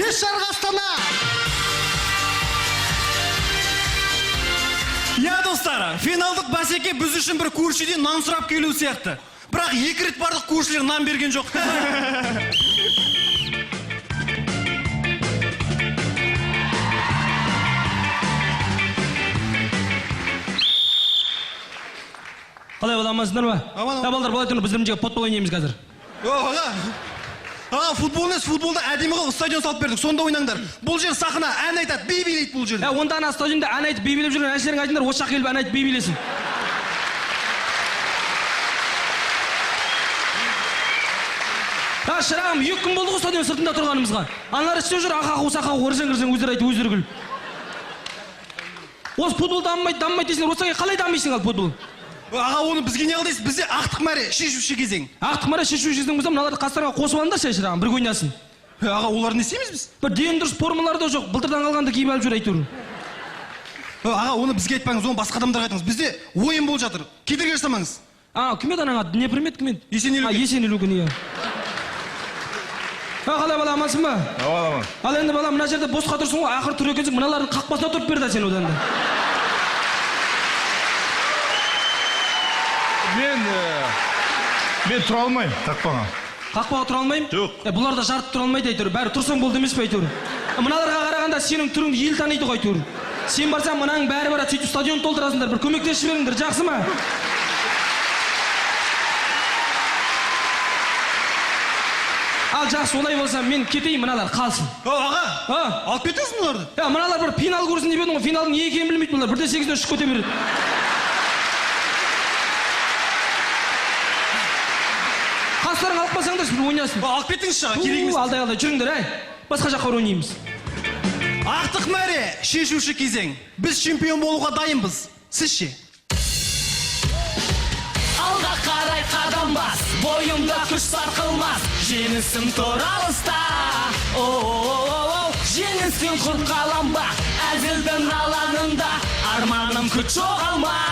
Кеш жарғы Астана. Я, достар, финалдық бәсеке біз үшін бір көршіден нан сұрап келу сияқты. Бірақ 2 рет бардық, көршілер нан берген жоқ. Қалай боламасыңдар ма? Аман. Балдар, болай тұрып, біздер мына футбол ойнаймыз қазір. Аға, футбол емес, футболда әдемі қылып стадион салып бердік, сонда ойнаңдар. Бұл жер сахна, ән айтады, би билейді бұл жерде. Онда ана стадионда ән айтып би билеп жүрген әншілерің айтыңдар, осы жаққа келіп ән айтып би билесін. Шырағым, 2 күн болды ғой стадион сыртында тұрғанымызға. Аналар істеп жүр, ақақу-сақақу, ұржың-ұржың өздері айтып, өздері күліп. Осы футбол дамымайды дейсіңдер, осыға қалай дамайсың ал футбол? Аға, оны бізге не қылдайсыз? Бізде ақтық мәре, шешуші кезең. Ақтық мәре шешуші кезең болса, мыналарды қастарға қосып алыңдар шырағым, бір ойнасын. Аға, олар не істейміз біз? Бір ден дұрыс формалары да жоқ, былтырдан қалғанды киіп алып жүр әйтеуір. Аға, оны бізге айтпаңыз, оны басқа адамдарға айтыңыз. Бізде ойын болып жатыр. Кедергі жасамаңыз. Кім еді анаң аты? Днепрмет кім еді? Есенелуген, иә. Қалай бала, амансың ба? Аман. Ал енді бала, мына жерде босқа тұрсың ғой, ақыр тұр екенсің, мыналардың қақпасына тұрып берді сен одан да. Мен тұра алмайым, қақпаға. Қақпаға тұра алмайым? Жоқ. Бұлар да жарып тұра алмайды әйтеуір, бәрі тұрсаң болды емес пе әйтеуір. Мыналарға қарағанда сенің түріңді ел таниды ғой әйтеуір. Сен барсаң мынаң бәрі барады, сөйтіп стадион толтырасыңдар, бір көмектесіп жіберіңдер, жақсы ма? Ал жақсы, олай болса мен кетейін, мыналар қалсын. Аға, алып кетіңіз бұларды. Мыналар бір финал көрсін деп едің ғой, финалдың не екенін білмейді бұлар, бірде 8-де ұшып көте береді. Қастарын алып басаңдар, бір ойнасын. Алып кетіңіз шыға, керек емес. Алдай, жүріңдер, басқа жаққа ойнаймыз. Ақтық мәре, шешуші кезең. Біз чемпион болуға дайынбыз. Сіз ше? Алға қарай қадам бас, бойымда күш сарқылмас, жеңісім тұр алыста. Жеңістен құр қалам ба, әзілдің алаңында, арманым күт жоғалмау.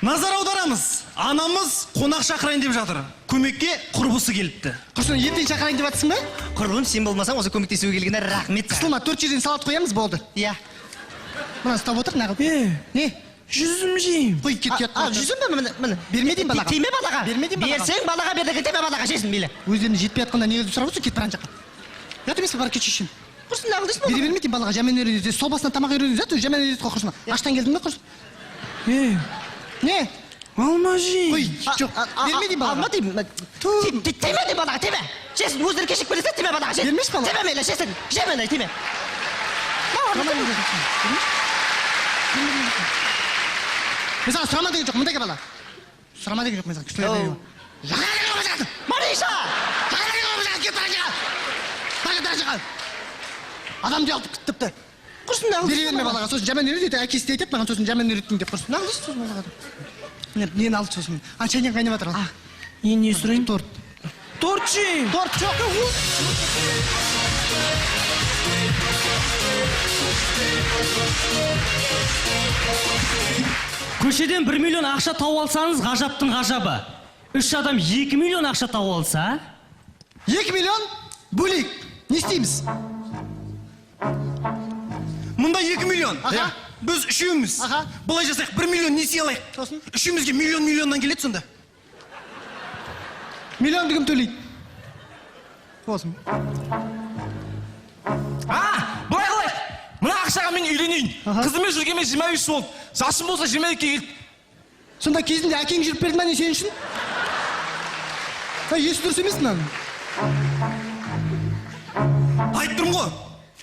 Назар аударамыз. Анамыз қонақ шақырайын деп жатыр. Көмекке құрбысы келіпті. Құрсын, ертең шақырайын деп жатсың ба? Құрбым, сен болмасаң осы көмектесуге келгенде рахмет. Қысылма, 4 жерден салат қоямыз, болды. Иә. Мына ұстап отыр, нағып. Не? Жүзім жейм. Қой, кет. Жүзім бе, міне. Бермеден балаға. Тиме балаға. Бермеден балаға. Берсең балаға бердігі, теме балаға жесін, мейлі. Өздеріне жетпей атқанда не өзі сұрап отырсың, кет баран жаққа. Ят емес пе, бар кет шешін. Құрсын, нағыл дейсің ба? Бермеден балаға жамен үйренеді. Сол басынан тамақ үйренеді, жамен үйренеді қой Құрсын. Аштан келдің бе Құрсын? Не? Алма жейм. Қой, жоқ. Бермеден балаға. Алма деймін. Теме де балаға, теме. Жесін, өздері кешік бересе, теме балаға жесін. Бермеш балаға. Теме мейлі, жесін. Жемен, теме. Мен саған сұрама деген жоқ, мұндай бала. Сұрама деген жоқ, мен саған күшілер беремін. Жаға деген жоқ, жаға. Мариша! Жаға деген жоқ, жаға, кет баран жаққа. Бағыттар жаққа. Адам де алып күттіпті. Құрсын, нағыл дейсің Бере берме балаға, сосын жамен үйрет, әкесі де айтады, маған сосын жамен үйреттің деп Құрсын. Нағыл дейсің сосын балаға. Нені алды сосын. Чайнен қайнап жатыр. Енді не сұрайын? Торт. Торт жейм. Торт жоқ. Көшеден 1 миллион ақша тауып алсаңыз, ғажаптың ғажабы. 3 адам 2 миллион ақша тауып алса? 2 миллион бөлейік. Не істейміз? Мұнда 2 миллион. Біз үшеуміз. Бұлай жасайық, 1 миллион несие алайық. Сосын? Үшеумізге миллионнан келеді сонда. Миллионды кім төлейді? Болсын. Былай қалайық. Мына ақшаға мен үйленейін. Қызымен жүргенмен 23 болды. Жасым болса 22-ге келді. Сонда кезінде әкең жүріп берді ма не сен үшін? Есі дұрыс емес мынаны. Айтып тұрмын ғой.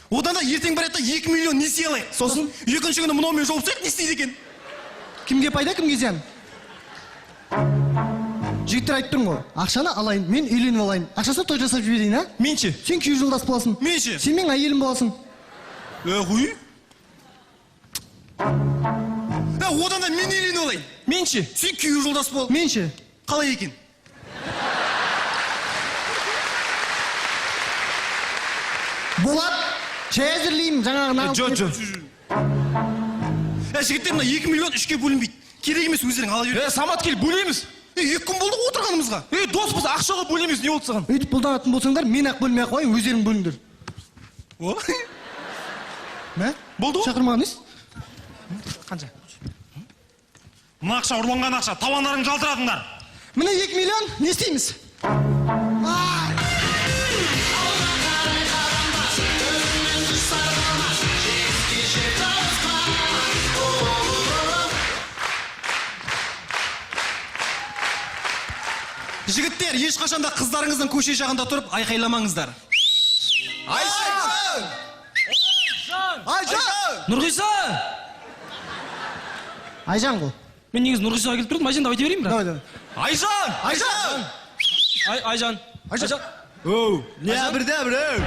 Одан да ертең бір айтта 2 миллион несие алайық. Сосын екінші күні мынаумен жолықсақ не істейді екен? Кімге пайда, кімге зиян? Жігіттер айтып тұрмын ғой. Ақшаны алайын, мен үйленіп алайын. Ақшасына той жасап жіберейін, а? Мен ше? Сен күйеу жолдас боласың. Мен ше? Сен мен әйелім боласың. Қой? Одан да мен үйленіп алайын. Мен ше? Сен күйеу жолдас бол. Мен ше? Қалай екен? Болады. Шай әзірлеймін жаңағы нағыз. Жо. Жігіттер мына 2 миллион 3-ке бөлінбейді. керек емес, өздерің ала бер. Самат кел, бөлеміз. 2 күн болды отырғанымызға. Доспыз, ақшаға бөлеміз, не болды саған? Өйтіп бұлданатын болсаңдар, мен ақ бөлмей ақ қояйын, өздерің бөліңдер. О. Мә? Болды ғой? Шақырмаған ес? Қанша? Мына ақша ұрланған ақша, табандарың жалтырадыңдар. Міне 2 миллион, не істейміз? Жігіттер, ешқашанда қыздарыңыздың көше жағында тұрып айқайламаңыздар. Айжан! Нұрғиса! Айжан ғой. Мен негізі Нұрғисаға келіп тұрдым, Айжан давай берейін бірақ. Давай. Айжан! Айжан. Айжан. Оу, не бірде біреу.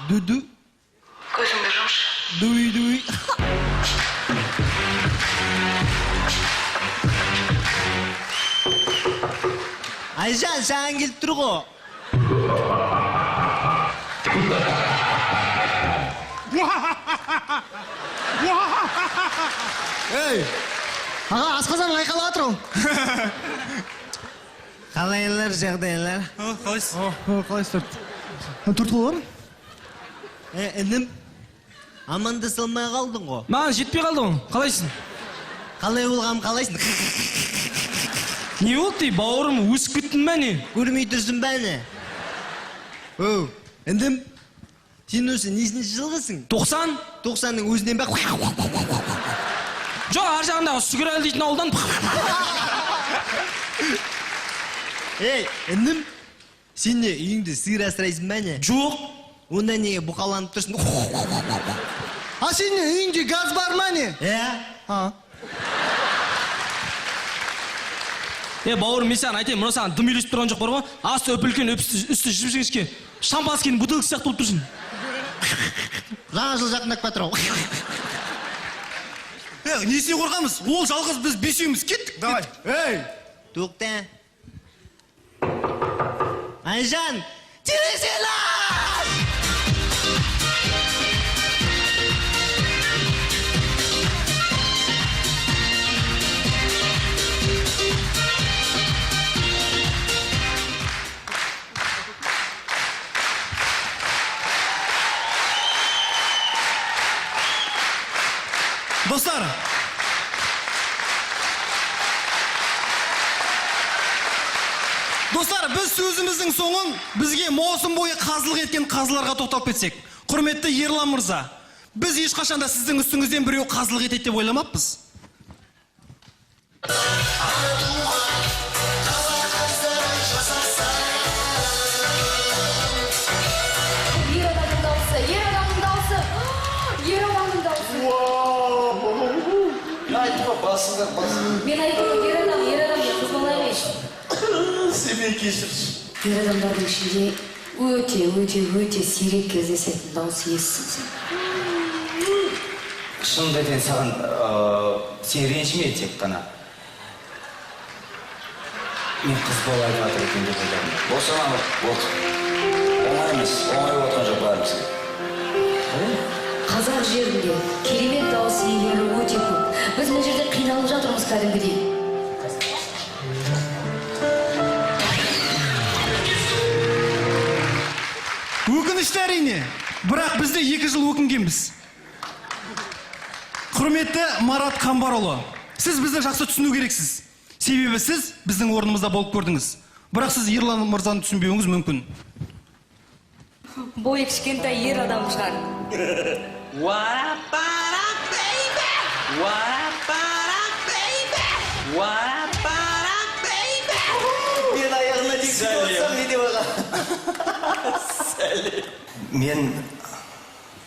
Ду-ду. Көзіңді жұмшы. Дуй-дуй. Айжан, саған келіп тұр ғой. Ей! Аға, асқазан айқалап жатыр ғой. Қалайлар, жағдайлар? Қалайсыз? Қалайсыздар? Тұртқыл бар ма? Інім, амандасылмай қалдың ғой. Маған жетпей қалды ғой. Қалайсың? Қалай болғам, қалайсың? Не болды дей, бауырым өсіп кеттің бә не? Көрмей тұрсың бә не? Оу, інім, сен осы несінші жылғысың? 90? 90-ның өзінен бә? Жоқ, ар жағындағы сүгір әлі дейтін ауылдан. Ей, інім, сен не үйіңді сиыр асырайсың бә не? Жоқ. Онда неге бұқаланып тұрсың? А сен үйіңде газ бар ма не? Бауырым, мен саған айтайын, мұна саған дым үйлесіп тұрған жоқ бар ғой? Асты өпілкен, үсті жіп-жіңішке шампанскенің бутылка сияқты болып тұрсың. Жаңа жыл жақындап кетір ғой. Несіне қорқамыз? Ол жалғыз біз бесеуміз кеттік. Давай. Ей! Тоқта. Айжан, терезелер! Достар, біз сөзіміздің соңын бізге маусым бойы қазылық еткен қазыларға тоқталып кетсек. Құрметті Ерлан мырза, біз ешқашанда сіздің үстіңізден біреу қазылық етеді деп ойламаппыз. Мен айтып ер адам қыз бала емес. Семей кешірші. Ер адамдардың ішінде өте сирек кездесетін дауыс естісің сен. Шынымды айтайын саған, сен ренжіме тек қана. Мен қыз бала айтып жатыр екен деп ойладым. Босана болды. Оңай емес, оңай отқан жоқ бәрімізге. Қазақ жерінде керемет дауыс иелері өте көп. Біз мына жерде қиналып жатырмыз кәдімгідей. Өкінішті әрине, бірақ бізде 2 жыл өкінгенбіз. Құрметті Марат Қамбарұлы, сіз бізді жақсы түсіну керексіз. Себебі сіз біздің орнымызда болып көрдіңіз. Бірақ сіз Ерлан мырзаны түсінбеуіңіз мүмкін. Бойы кішкентай ер адам шығар. Мен аяғына тексіп отырсам не деп аға? Сәлем. Мен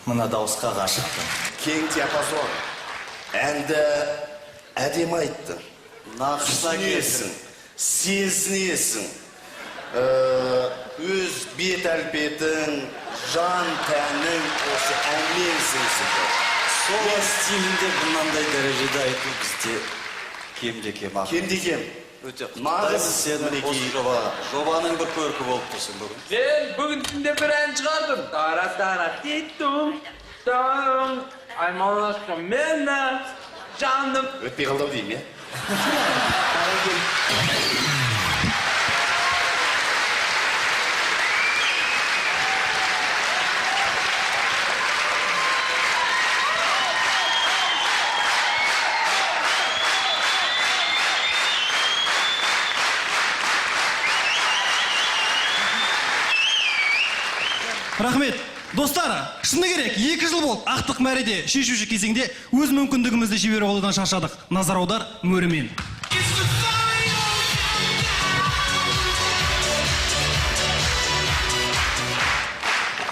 мына дауысқа ғашықпын. Кең диапазон. Әнді әдемі айттың. Нақышына келсің. Сезінесің. Өз бет әлпетің, жан тәнің осы әнмен сіңсің. Сол стилінде бұнандай дәрежеде айту бізде кемде-кем. Кемде-кем. Өте Нағыз мінекей жобаның бір көркі болып тұрсың бүгін. Ben bugün tünde bir en çıkardım. Tara tara tittum. Dağım. Aymanlaştım ben de. Canım. Өтпей қалдым деймін, е? Рахмет. Достар, шыны керек, 2 жыл болды ақтық мәреде шешуші кезеңде өз мүмкіндігімізді жіберіп алудан шаршадық. Назар аудар, мөрімен.